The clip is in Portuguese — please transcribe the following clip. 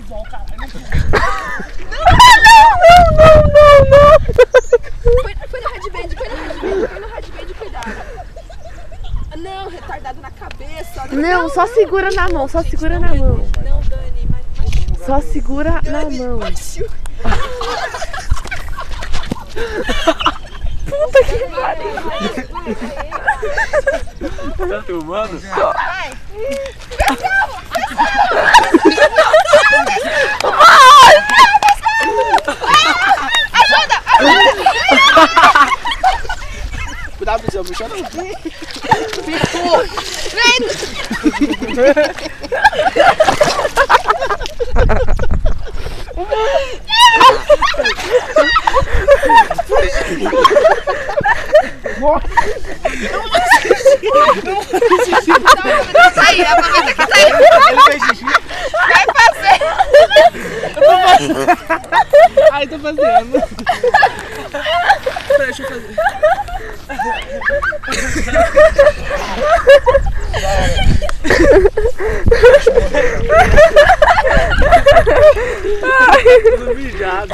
cuzão, caralho. Não. Foi no headband, cuidado. Não, retardado na cabeça. Não, só segura na mão, só segura na mão. Não, Dani, mas... Só segura na mão. Puta que pariu. Tá filmando? Vai. Ajuda! Cuidado, seu bicho. Aí, aproveita que tá aí. Ele fez xixi. Vai fazer. Ai, tô fazendo. Deixa eu fazer. Tudo mijado.